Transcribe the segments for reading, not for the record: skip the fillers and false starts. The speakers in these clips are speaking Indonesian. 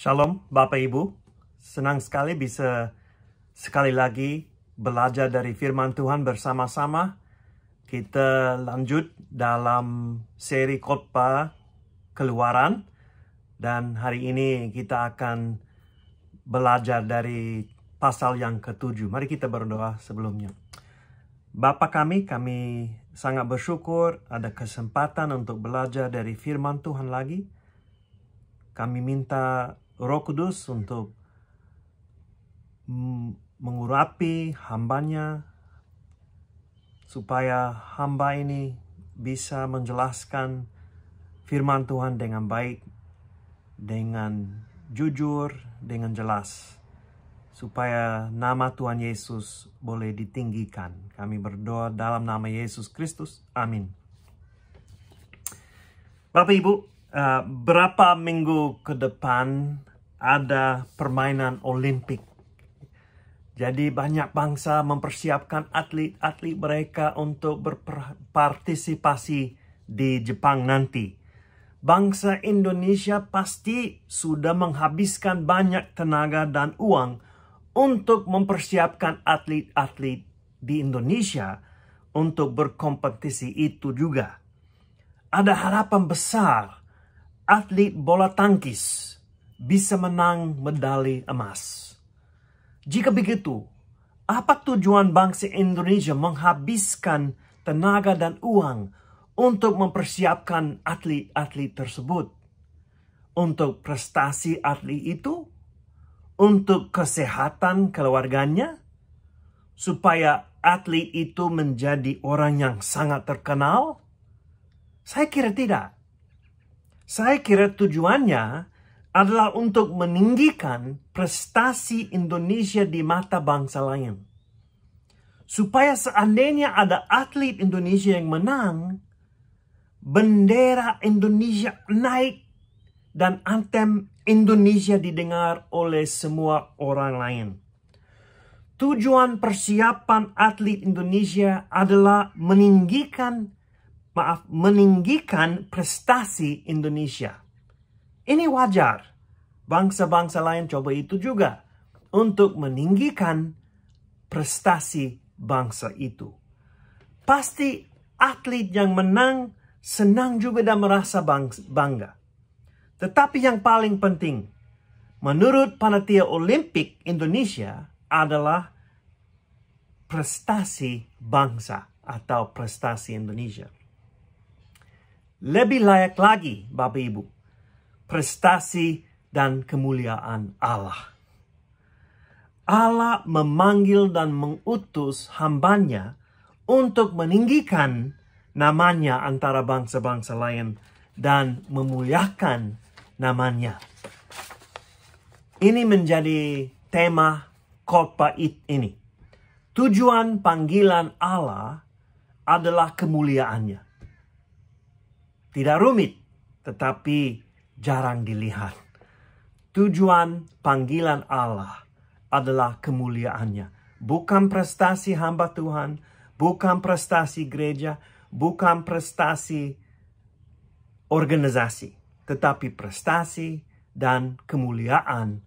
Shalom Bapak Ibu, senang sekali bisa sekali lagi belajar dari firman Tuhan bersama-sama. Kita lanjut dalam seri khotbah Keluaran dan hari ini kita akan belajar dari pasal yang ke-7. Mari kita berdoa sebelumnya. Bapa kami sangat bersyukur ada kesempatan untuk belajar dari firman Tuhan lagi. Kami minta Roh Kudus untuk mengurapi hambanya supaya hamba ini bisa menjelaskan firman Tuhan dengan baik, dengan jujur, dengan jelas, supaya nama Tuhan Yesus boleh ditinggikan. Kami berdoa dalam nama Yesus Kristus. Amin. Bapak Ibu, berapa minggu ke depan ada permainan Olimpik. Jadi banyak bangsa mempersiapkan atlet-atlet mereka untuk berpartisipasi di Jepang nanti. Bangsa Indonesia pasti sudah menghabiskan banyak tenaga dan uang untuk mempersiapkan atlet-atlet di Indonesia untuk berkompetisi itu juga. Ada harapan besar atlet bola tangkis bisa menang medali emas. Jika begitu, apa tujuan bangsa Indonesia menghabiskan tenaga dan uang untuk mempersiapkan atlet-atlet tersebut? Untuk prestasi atlet itu? Untuk kesehatan keluarganya? Supaya atlet itu menjadi orang yang sangat terkenal? Saya kira tidak. Saya kira tujuannya adalah untuk meninggikan prestasi Indonesia di mata bangsa lain. Supaya seandainya ada atlet Indonesia yang menang, bendera Indonesia naik dan anthem Indonesia didengar oleh semua orang lain. Tujuan persiapan atlet Indonesia adalah meninggikan prestasi Indonesia. Ini wajar. Bangsa-bangsa lain coba itu juga untuk meninggikan prestasi bangsa itu. Pasti atlet yang menang senang juga dan merasa bangga. Tetapi yang paling penting, menurut panitia Olimpik Indonesia adalah prestasi bangsa atau prestasi Indonesia. Lebih layak lagi, Bapak Ibu, prestasi dan kemuliaan Allah. Allah memanggil dan mengutus hambanya untuk meninggikan namanya antara bangsa-bangsa lain dan memuliakan namanya. Ini menjadi tema khotbah ini. Tujuan panggilan Allah adalah kemuliaannya. Tidak rumit, tetapi jarang dilihat. Tujuan panggilan Allah adalah kemuliaannya. Bukan prestasi hamba Tuhan, bukan prestasi gereja, bukan prestasi organisasi, tetapi prestasi dan kemuliaan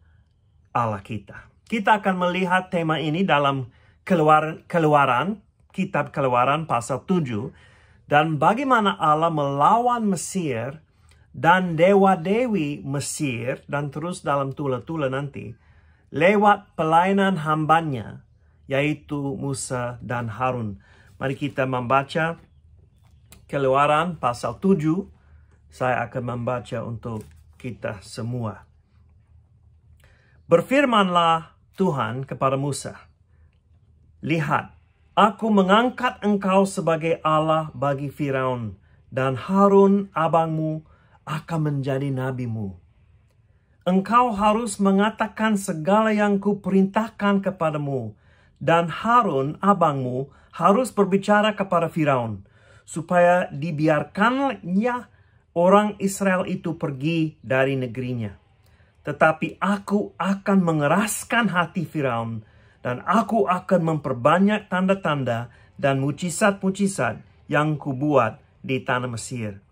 Allah kita. Kita akan melihat tema ini dalam Keluaran, kitab Keluaran pasal 7, dan bagaimana Allah melawan Mesir dan dewa-dewi Mesir, dan terus dalam tula-tula nanti, lewat pelayanan hambanya, yaitu Musa dan Harun. Mari kita membaca Keluaran pasal 7. Saya akan membaca untuk kita semua. Berfirmanlah Tuhan kepada Musa, "Lihat, aku mengangkat engkau sebagai Allah bagi Firaun, dan Harun abangmu akan menjadi nabimu. Engkau harus mengatakan segala yang kuperintahkan kepadamu, dan Harun abangmu harus berbicara kepada Firaun, supaya dibiarkannya orang Israel itu pergi dari negerinya. Tetapi aku akan mengeraskan hati Firaun, dan aku akan memperbanyak tanda-tanda dan mujizat-mujizat yang kubuat di tanah Mesir.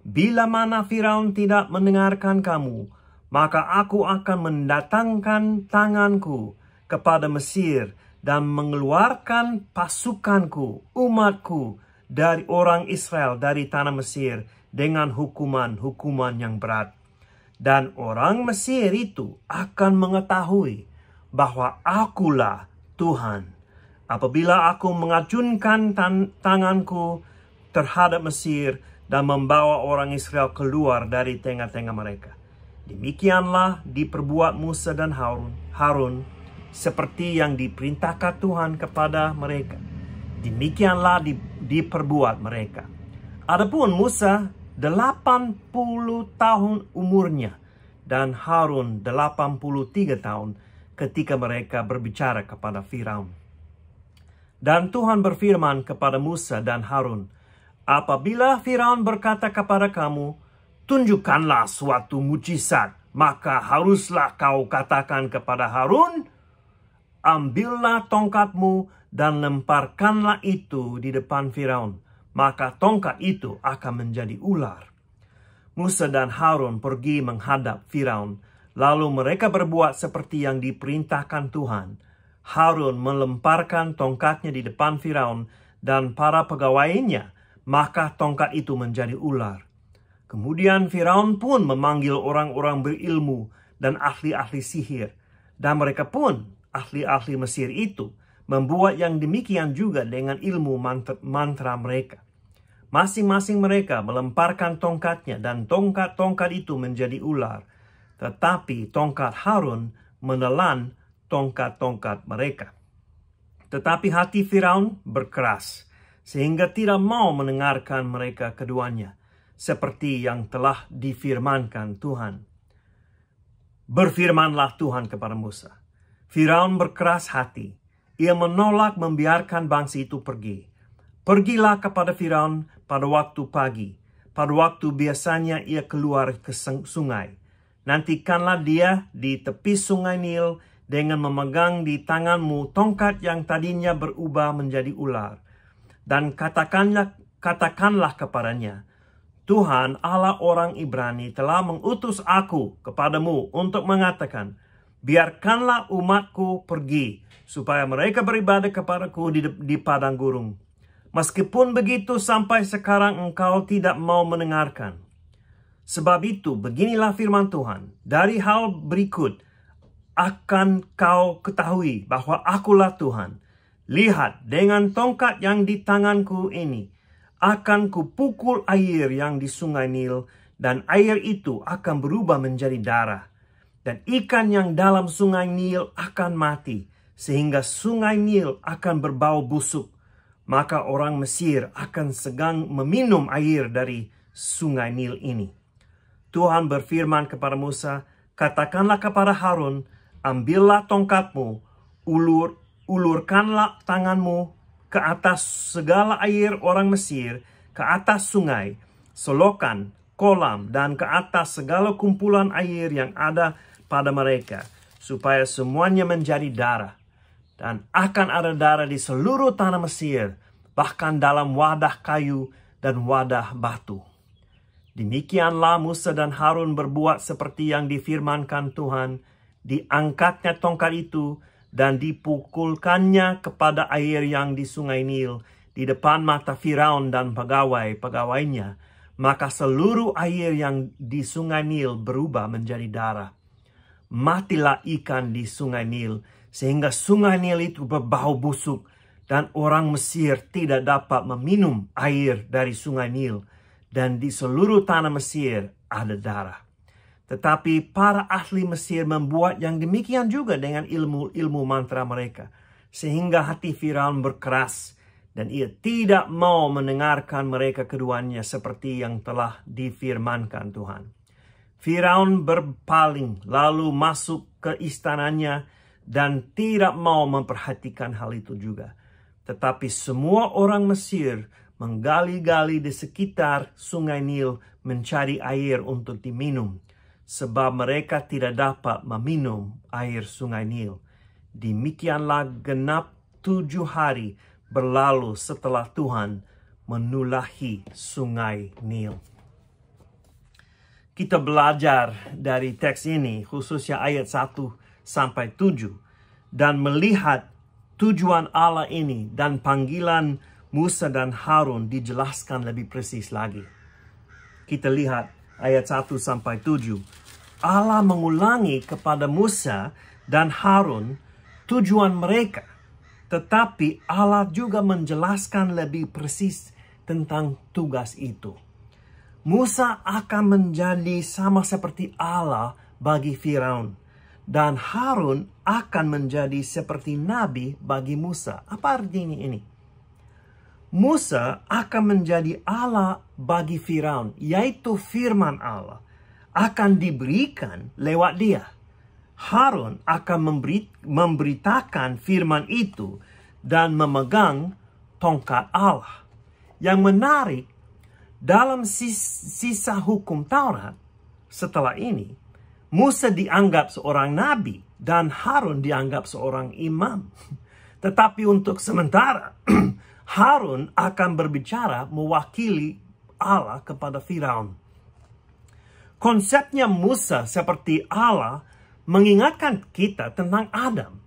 Bila mana Firaun tidak mendengarkan kamu, maka aku akan mendatangkan tanganku kepada Mesir dan mengeluarkan pasukanku, umatku, dari orang Israel dari tanah Mesir dengan hukuman-hukuman yang berat. Dan orang Mesir itu akan mengetahui bahwa akulah Tuhan apabila aku mengacungkan tanganku terhadap Mesir dan membawa orang Israel keluar dari tengah-tengah mereka. Demikianlah diperbuat Musa dan Harun seperti yang diperintahkan Tuhan kepada mereka. Demikianlah diperbuat mereka. Adapun Musa 80 tahun umurnya dan Harun 83 tahun ketika mereka berbicara kepada Firaun. Dan Tuhan berfirman kepada Musa dan Harun, apabila Firaun berkata kepada kamu, tunjukkanlah suatu mujizat, maka haruslah kau katakan kepada Harun, ambillah tongkatmu dan lemparkanlah itu di depan Firaun, maka tongkat itu akan menjadi ular. Musa dan Harun pergi menghadap Firaun, lalu mereka berbuat seperti yang diperintahkan Tuhan. Harun melemparkan tongkatnya di depan Firaun dan para pegawainya, maka tongkat itu menjadi ular. Kemudian Firaun pun memanggil orang-orang berilmu dan ahli-ahli sihir. Dan mereka pun, ahli-ahli Mesir itu, membuat yang demikian juga dengan ilmu mantra mereka. Masing-masing mereka melemparkan tongkatnya dan tongkat-tongkat itu menjadi ular. Tetapi tongkat Harun menelan tongkat-tongkat mereka. Tetapi hati Firaun berkeras, sehingga tidak mau mendengarkan mereka keduanya, seperti yang telah difirmankan Tuhan. Berfirmanlah Tuhan kepada Musa. Firaun berkeras hati. Ia menolak membiarkan bangsa itu pergi. Pergilah kepada Firaun pada waktu pagi. Pada waktu biasanya ia keluar ke sungai. Nantikanlah dia di tepi sungai Nil dengan memegang di tanganmu tongkat yang tadinya berubah menjadi ular. Dan katakanlah kepadanya, Tuhan Allah orang Ibrani telah mengutus aku kepadamu untuk mengatakan, biarkanlah umatku pergi, supaya mereka beribadah kepadaku di padang gurun. Meskipun begitu sampai sekarang engkau tidak mau mendengarkan. Sebab itu beginilah firman Tuhan, dari hal berikut akan kau ketahui bahwa akulah Tuhan. Lihat, dengan tongkat yang di tanganku ini, akan kupukul air yang di sungai Nil, dan air itu akan berubah menjadi darah. Dan ikan yang dalam sungai Nil akan mati, sehingga sungai Nil akan berbau busuk. Maka orang Mesir akan segan meminum air dari sungai Nil ini. Tuhan berfirman kepada Musa, katakanlah kepada Harun, ambillah tongkatmu, ulurkanlah tanganmu ke atas segala air orang Mesir, ke atas sungai, selokan, kolam, dan ke atas segala kumpulan air yang ada pada mereka, supaya semuanya menjadi darah. Dan akan ada darah di seluruh tanah Mesir, bahkan dalam wadah kayu dan wadah batu. Demikianlah Musa dan Harun berbuat seperti yang difirmankan Tuhan. Diangkatnya tongkat itu, dan dipukulkannya kepada air yang di sungai Nil, di depan mata Firaun dan pegawai-pegawainya. Maka seluruh air yang di sungai Nil berubah menjadi darah. Matilah ikan di sungai Nil, sehingga sungai Nil itu berbau busuk, dan orang Mesir tidak dapat meminum air dari sungai Nil, dan di seluruh tanah Mesir ada darah. Tetapi para ahli Mesir membuat yang demikian juga dengan ilmu mantra mereka. Sehingga hati Firaun berkeras, dan ia tidak mau mendengarkan mereka keduanya seperti yang telah difirmankan Tuhan. Firaun berpaling lalu masuk ke istananya dan tidak mau memperhatikan hal itu juga. Tetapi semua orang Mesir menggali-gali di sekitar sungai Nil mencari air untuk diminum, sebab mereka tidak dapat meminum air sungai Nil. Demikianlah genap 7 hari berlalu setelah Tuhan menulahi sungai Nil. kita belajar dari teks ini, khususnya ayat 1-7, dan melihat tujuan Allah ini dan panggilan Musa dan Harun dijelaskan lebih persis lagi. Kita lihat ayat 1-7. Allah mengulangi kepada Musa dan Harun tujuan mereka, tetapi Allah juga menjelaskan lebih persis tentang tugas itu. Musa akan menjadi sama seperti Allah bagi Firaun, dan Harun akan menjadi seperti nabi bagi Musa. Apa artinya ini? Musa akan menjadi Allah bagi Firaun, yaitu firman Allah akan diberikan lewat dia. Harun akan memberitakan firman itu dan memegang tongkat Allah. Yang menarik, dalam sisa hukum Taurat setelah ini, Musa dianggap seorang nabi dan Harun dianggap seorang imam. Tetapi untuk sementara, Harun akan berbicara mewakili Allah kepada Firaun. Konsepnya Musa seperti Allah mengingatkan kita tentang Adam.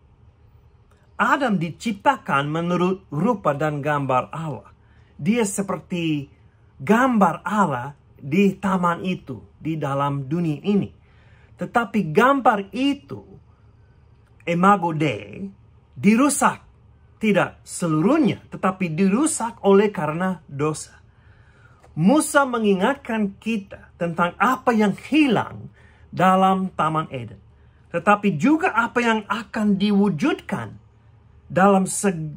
Adam diciptakan menurut rupa dan gambar Allah. Dia seperti gambar Allah di taman itu, di dalam dunia ini. Tetapi gambar itu, imago Dei, dirusak. Tidak seluruhnya, tetapi dirusak oleh karena dosa. Musa mengingatkan kita tentang apa yang hilang dalam Taman Eden. Tetapi juga apa yang akan diwujudkan dalam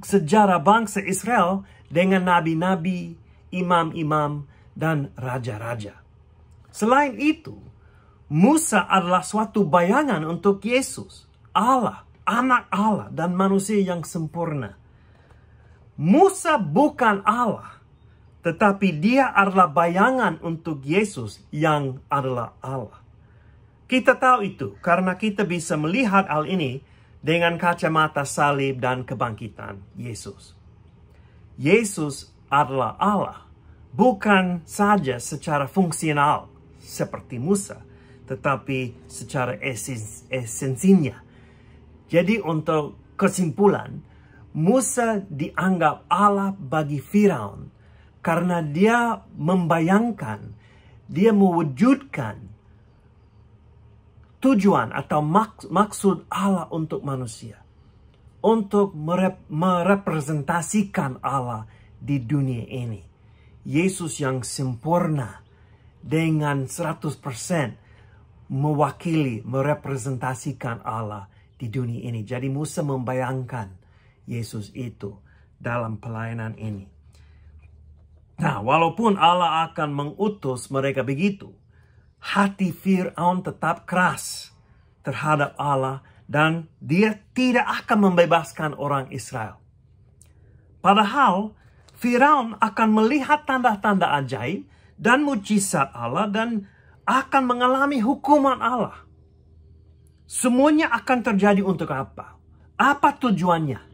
sejarah bangsa Israel dengan nabi-nabi, imam-imam, dan raja-raja. Selain itu, Musa adalah suatu bayangan untuk Yesus, Allah, anak Allah, dan manusia yang sempurna. Musa bukan Allah, tetapi dia adalah bayangan untuk Yesus yang adalah Allah. Kita tahu itu karena kita bisa melihat hal ini dengan kacamata salib dan kebangkitan Yesus. Yesus adalah Allah, bukan saja secara fungsional seperti Musa, tetapi secara esensinya. Jadi untuk kesimpulan, Musa dianggap Allah bagi Firaun karena dia membayangkan, dia mewujudkan tujuan atau maksud Allah untuk manusia. Untuk merepresentasikan Allah di dunia ini. Yesus yang sempurna dengan 100% mewakili, merepresentasikan Allah di dunia ini. Jadi Musa membayangkan Yesus itu dalam pelayanan ini. Nah, walaupun Allah akan mengutus mereka begitu, hati Firaun tetap keras terhadap Allah dan dia tidak akan membebaskan orang Israel. Padahal Firaun akan melihat tanda-tanda ajaib dan mujizat Allah dan akan mengalami hukuman Allah. Semuanya akan terjadi untuk apa? Apa tujuannya?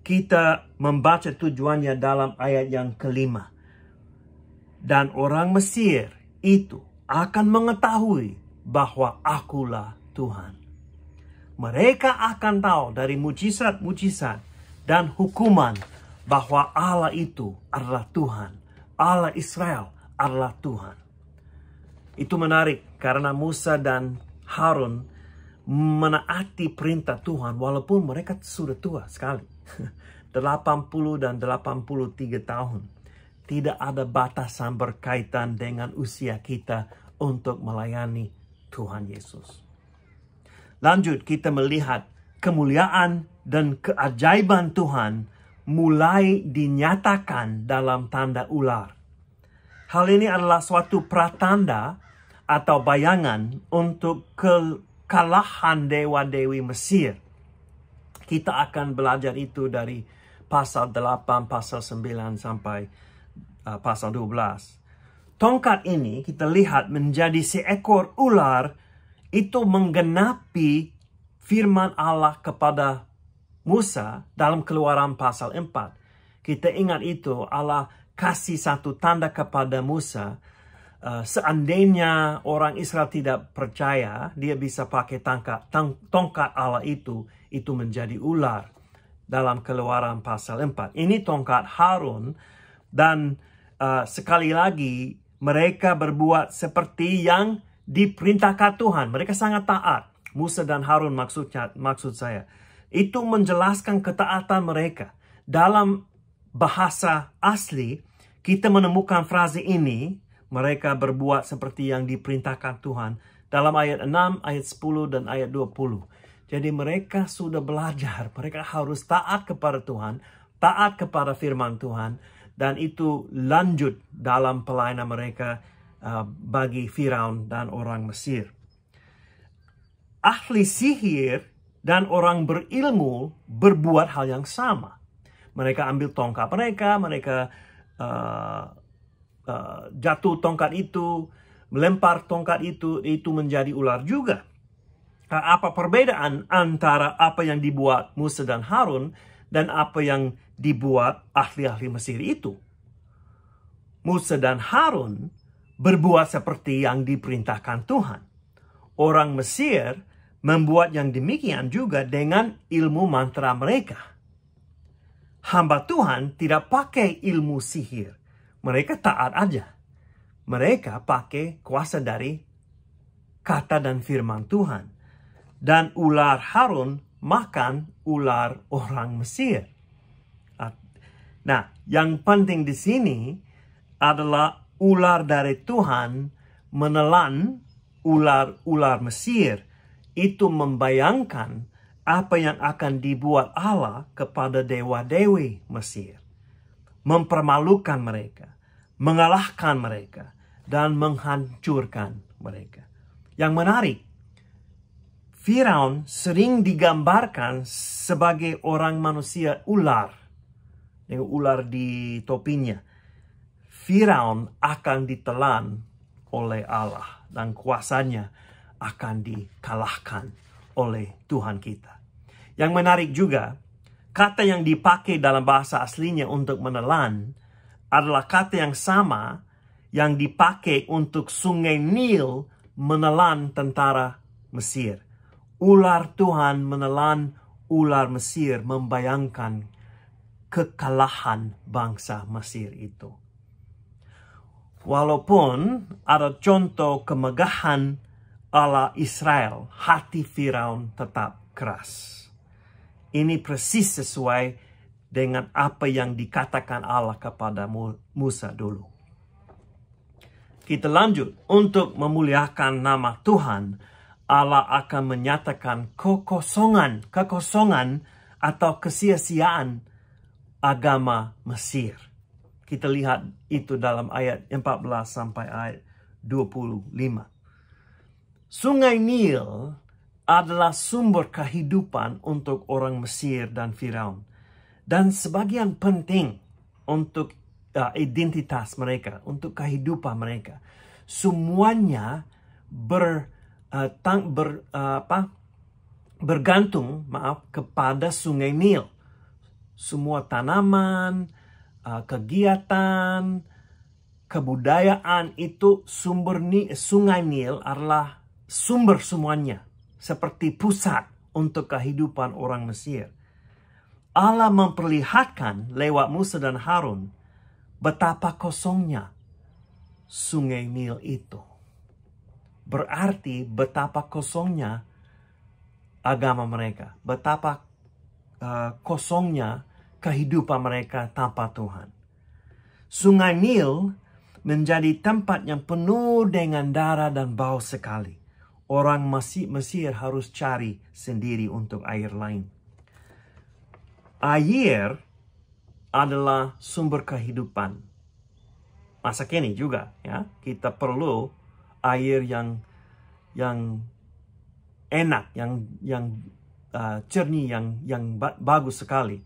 Kita membaca tujuannya dalam ayat yang kelima. Dan orang Mesir itu akan mengetahui bahwa akulah Tuhan. Mereka akan tahu dari mujizat-mujizat dan hukuman bahwa Allah itu adalah Tuhan. Allah Israel adalah Tuhan. Itu menarik karena Musa dan Harun menaati perintah Tuhan walaupun mereka sudah tua sekali. 80 dan 83 tahun. Tidak ada batasan berkaitan dengan usia kita untuk melayani Tuhan Yesus. Lanjut, kita melihat kemuliaan dan keajaiban Tuhan mulai dinyatakan dalam tanda ular. Hal ini adalah suatu pratanda atau bayangan untuk kekalahan dewa-dewi Mesir. Kita akan belajar itu dari pasal 8, pasal 9 sampai pasal 12. Tongkat ini kita lihat menjadi seekor ular itu menggenapi firman Allah kepada Musa dalam Keluaran pasal 4. Kita ingat itu Allah kasih satu tanda kepada Musa seandainya orang Israel tidak percaya, dia bisa pakai tongkat Allah itu menjadi ular dalam Keluaran pasal 4. Ini tongkat Harun, dan sekali lagi mereka berbuat seperti yang diperintahkan Tuhan. Mereka sangat taat. Musa dan Harun maksud saya. Itu menjelaskan ketaatan mereka. Dalam bahasa asli, kita menemukan frase ini, mereka berbuat seperti yang diperintahkan Tuhan, dalam ayat 6, ayat 10, dan ayat 20. Jadi mereka sudah belajar, mereka harus taat kepada Tuhan, taat kepada firman Tuhan, dan itu lanjut dalam pelayanan mereka bagi Firaun dan orang Mesir. Ahli sihir dan orang berilmu berbuat hal yang sama. Mereka ambil tongkat mereka jatuh tongkat itu, melempar tongkat itu menjadi ular juga. Apa perbedaan antara apa yang dibuat Musa dan Harun dan apa yang dibuat ahli-ahli Mesir itu? Musa dan Harun berbuat seperti yang diperintahkan Tuhan. Orang Mesir membuat yang demikian juga dengan ilmu mantra mereka. Hamba Tuhan tidak pakai ilmu sihir. Mereka taat aja. Mereka pakai kuasa dari kata dan firman Tuhan. Dan ular Harun makan ular orang Mesir. Nah, yang penting di sini adalah ular dari Tuhan menelan ular Mesir. Itu membayangkan apa yang akan dibuat Allah kepada dewa-dewi Mesir. Mempermalukan mereka, mengalahkan mereka, dan menghancurkan mereka. Yang menarik, Firaun sering digambarkan sebagai orang manusia ular. Dengan ular di topinya. Firaun akan ditelan oleh Allah dan kuasanya akan dikalahkan oleh Tuhan kita. Yang menarik juga, kata yang dipakai dalam bahasa aslinya untuk menelan adalah kata yang sama yang dipakai untuk sungai Nil menelan tentara Mesir. Ular Tuhan menelan ular Mesir, membayangkan kekalahan bangsa Mesir itu. Walaupun ada contoh kemegahan Allah Israel, hati Firaun tetap keras. Ini persis sesuai dengan apa yang dikatakan Allah kepada Musa dulu. Kita lanjut. Untuk memuliakan nama Tuhan, Allah akan menyatakan kekosongan atau kesia-siaan agama Mesir. Kita lihat itu dalam ayat 14 sampai ayat 25. Sungai Nil adalah sumber kehidupan untuk orang Mesir dan Firaun. Dan sebagian penting untuk identitas mereka, untuk kehidupan mereka. Semuanya bergantung kepada Sungai Nil. Semua tanaman, kegiatan, kebudayaan itu Sungai Nil adalah sumber semuanya, seperti pusat untuk kehidupan orang Mesir. Allah memperlihatkan lewat Musa dan Harun betapa kosongnya Sungai Nil itu. Berarti betapa kosongnya agama mereka, betapa kosongnya kehidupan mereka tanpa Tuhan. Sungai Nil menjadi tempat yang penuh dengan darah dan bau sekali. Orang Mesir harus cari sendiri untuk air lain. Air adalah sumber kehidupan. Masa kini juga, ya, kita perlu air yang enak, yang jernih, yang bagus sekali.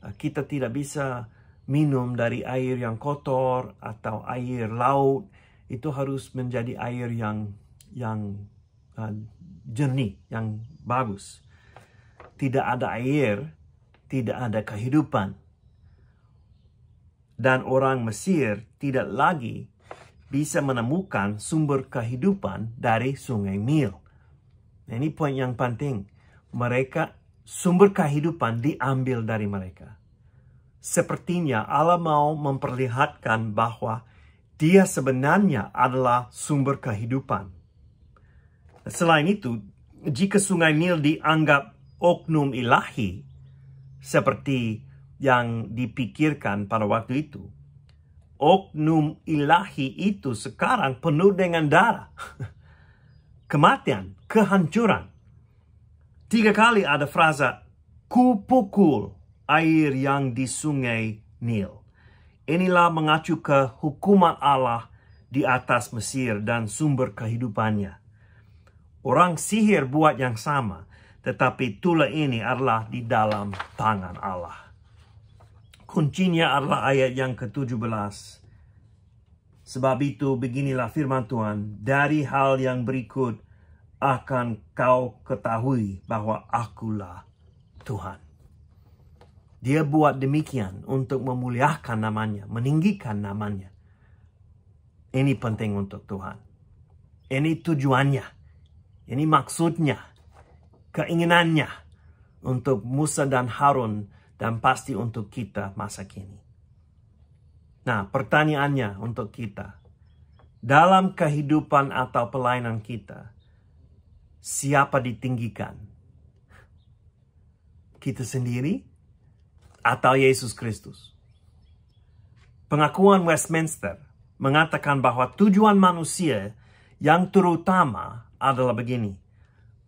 Kita tidak bisa minum dari air yang kotor atau air laut. Itu harus menjadi air yang jernih, yang bagus. Tidak ada air, tidak ada kehidupan. Dan orang Mesir tidak lagi bisa menemukan sumber kehidupan dari sungai Nil. Nah, ini poin yang penting. Sumber kehidupan diambil dari mereka. Sepertinya Allah mau memperlihatkan bahwa Dia sebenarnya adalah sumber kehidupan. Selain itu, jika sungai Nil dianggap oknum ilahi, seperti yang dipikirkan pada waktu itu, oknum ilahi itu sekarang penuh dengan darah, kematian, kehancuran. 3 kali ada frasa, kupukul air yang di sungai Nil. Inilah mengacu ke hukuman Allah di atas Mesir dan sumber kehidupannya. Orang sihir buat yang sama, tetapi tulah ini adalah di dalam tangan Allah. Kuncinya adalah ayat yang ke-17. Sebab itu beginilah firman Tuhan, dari hal yang berikut akan kau ketahui bahwa akulah Tuhan. Dia buat demikian untuk memuliakan namanya, meninggikan namanya. Ini penting untuk Tuhan. Ini tujuannya. Ini maksudnya, keinginannya untuk Musa dan Harun dan pasti untuk kita masa kini. Nah, pertanyaannya untuk kita. Dalam kehidupan atau pelayanan kita, siapa ditinggikan? Kita sendiri atau Yesus Kristus? Pengakuan Westminster mengatakan bahwa tujuan manusia yang terutama adalah begini,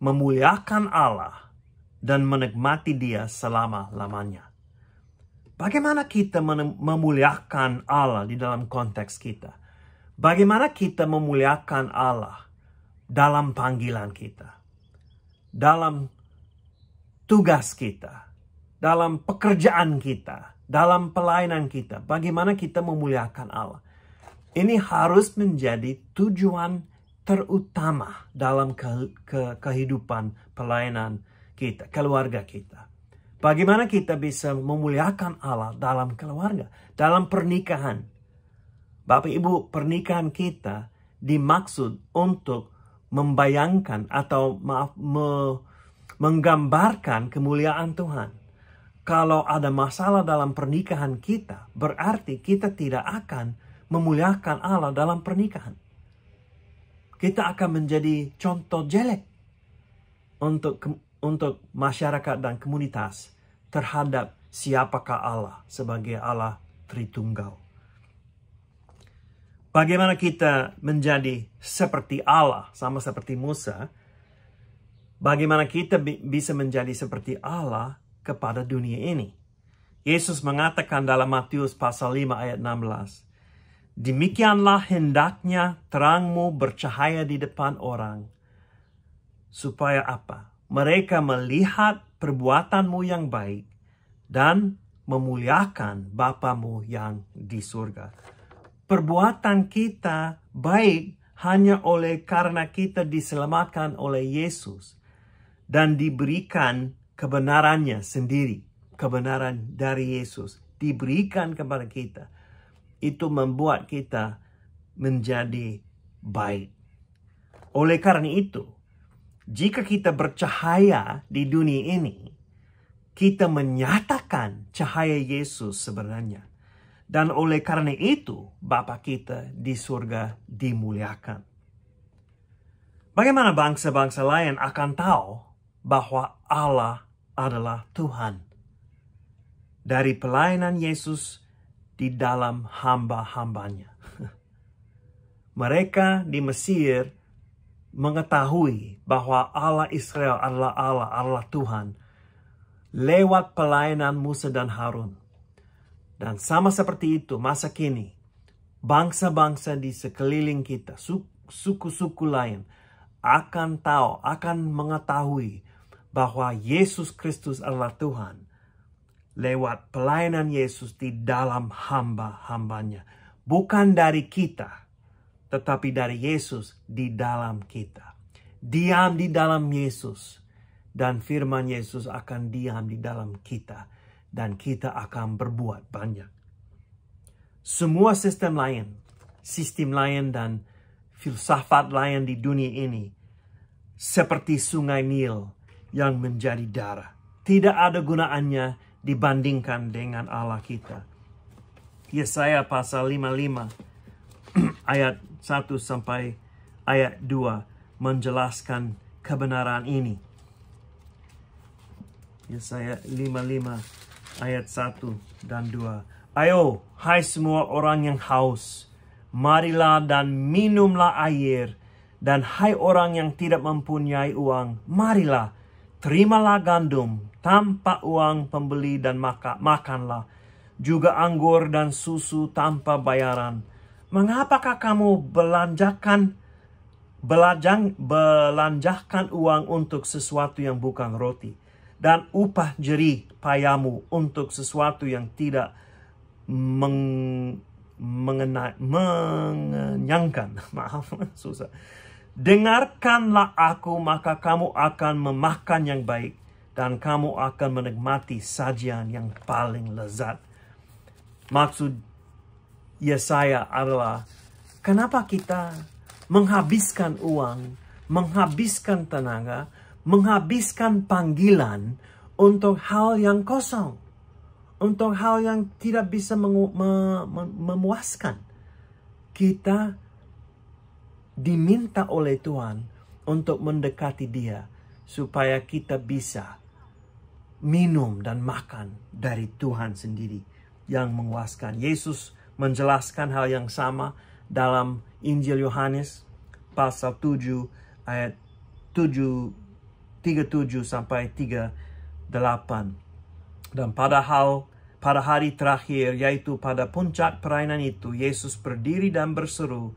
memuliakan Allah dan menikmati Dia selama-lamanya. Bagaimana kita memuliakan Allah di dalam konteks kita? Bagaimana kita memuliakan Allah dalam panggilan kita? Dalam tugas kita? Dalam pekerjaan kita? Dalam pelayanan kita? Bagaimana kita memuliakan Allah? Ini harus menjadi tujuan terutama dalam kehidupan pelayanan kita, keluarga kita. Bagaimana kita bisa memuliakan Allah dalam keluarga, dalam pernikahan. Bapak Ibu, pernikahan kita dimaksud untuk membayangkan atau menggambarkan kemuliaan Tuhan. Kalau ada masalah dalam pernikahan kita, berarti kita tidak akan memuliakan Allah dalam pernikahan. Kita akan menjadi contoh jelek untuk masyarakat dan komunitas terhadap siapakah Allah sebagai Allah Tritunggal. Bagaimana kita menjadi seperti Allah, sama seperti Musa? Bagaimana kita bisa menjadi seperti Allah kepada dunia ini? Yesus mengatakan dalam Matius pasal 5 ayat 16, demikianlah hendaknya terangmu bercahaya di depan orang. Supaya apa? Mereka melihat perbuatanmu yang baik dan memuliakan Bapamu yang di surga. Perbuatan kita baik hanya oleh karena kita diselamatkan oleh Yesus dan diberikan kebenarannya sendiri. Kebenaran dari Yesus diberikan kepada kita. Itu membuat kita menjadi baik. Oleh karena itu, jika kita bercahaya di dunia ini, kita menyatakan cahaya Yesus sebenarnya. Dan oleh karena itu, Bapa kita di surga dimuliakan. Bagaimana bangsa-bangsa lain akan tahu bahwa Allah adalah Tuhan? Dari pelayanan Yesus di dalam hamba-hambanya. Mereka di Mesir mengetahui bahwa Allah Israel adalah Allah Tuhan lewat pelayanan Musa dan Harun. Dan sama seperti itu masa kini, bangsa-bangsa di sekeliling kita, suku-suku lain akan tahu, akan mengetahui bahwa Yesus Kristus adalah Tuhan lewat pelayanan Yesus di dalam hamba-hambanya. Bukan dari kita, tetapi dari Yesus di dalam kita. Diam di dalam Yesus. Dan firman Yesus akan diam di dalam kita. Dan kita akan berbuat banyak. Semua sistem lain, sistem lain dan filsafat lain di dunia ini. Seperti sungai Nil yang menjadi darah. Tidak ada gunaannya dibandingkan dengan Allah kita. Yesaya pasal 55 ayat 1 sampai ayat 2 menjelaskan kebenaran ini. Yesaya 55 ayat 1 dan 2. Ayo, hai semua orang yang haus, marilah dan minumlah air. Dan hai orang yang tidak mempunyai uang, marilah, terimalah gandum tanpa uang pembeli dan makanlah. Juga anggur dan susu tanpa bayaran. Mengapakah kamu belanjakan uang untuk sesuatu yang bukan roti? Dan upah jerih payamu untuk sesuatu yang tidak mengenyangkan. Maaf, susah. Dengarkanlah aku, maka kamu akan memakan yang baik, dan kamu akan menikmati sajian yang paling lezat. Maksud Yesaya adalah, kenapa kita menghabiskan uang, menghabiskan tenaga, menghabiskan panggilan untuk hal yang kosong, untuk hal yang tidak bisa memuaskan. Kita diminta oleh Tuhan untuk mendekati Dia supaya kita bisa minum dan makan dari Tuhan sendiri yang memuaskan. Yesus menjelaskan hal yang sama dalam Injil Yohanes pasal 7 ayat 37 sampai 38. Dan pada hari terakhir, yaitu pada puncak perayaan itu, Yesus berdiri dan berseru,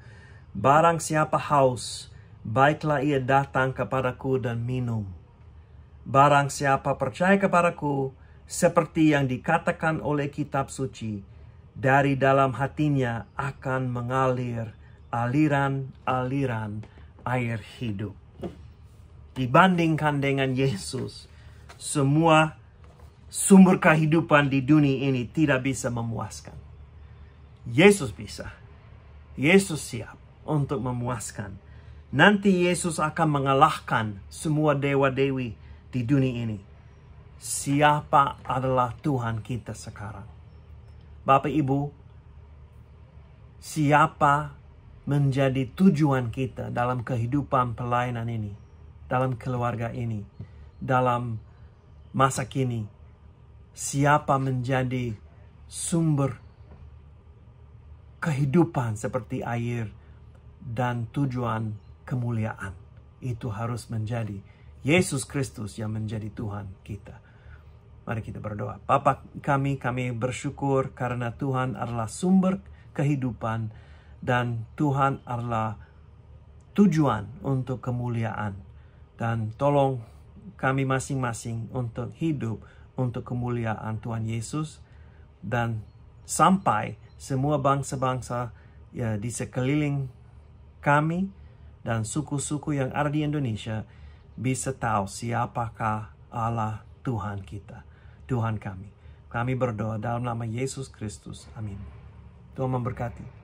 barang siapa haus, baiklah ia datang kepadaku dan minum. Barang siapa percaya kepadaku, seperti yang dikatakan oleh kitab suci, dari dalam hatinya akan mengalir aliran-aliran air hidup. Dibandingkan dengan Yesus, semua sumber kehidupan di dunia ini tidak bisa memuaskan. Yesus bisa. Yesus siap untuk memuaskan. Nanti Yesus akan mengalahkan semua dewa-dewi di dunia ini. Siapa adalah Tuhan kita sekarang? Bapak Ibu, siapa menjadi tujuan kita dalam kehidupan pelayanan ini, dalam keluarga ini, dalam masa kini? Siapa menjadi sumber kehidupan seperti air dan tujuan kemuliaan? Itu harus menjadi Yesus Kristus yang menjadi Tuhan kita. Mari kita berdoa. Bapa kami bersyukur karena Tuhan adalah sumber kehidupan dan Tuhan adalah tujuan untuk kemuliaan. Dan tolong kami masing-masing untuk hidup untuk kemuliaan Tuhan Yesus, dan sampai semua bangsa-bangsa di sekeliling kami dan suku-suku yang ada di Indonesia bisa tahu siapakah Allah Tuhan kita, Tuhan kami. Kami berdoa dalam nama Yesus Kristus. Amin. Tuhan memberkati.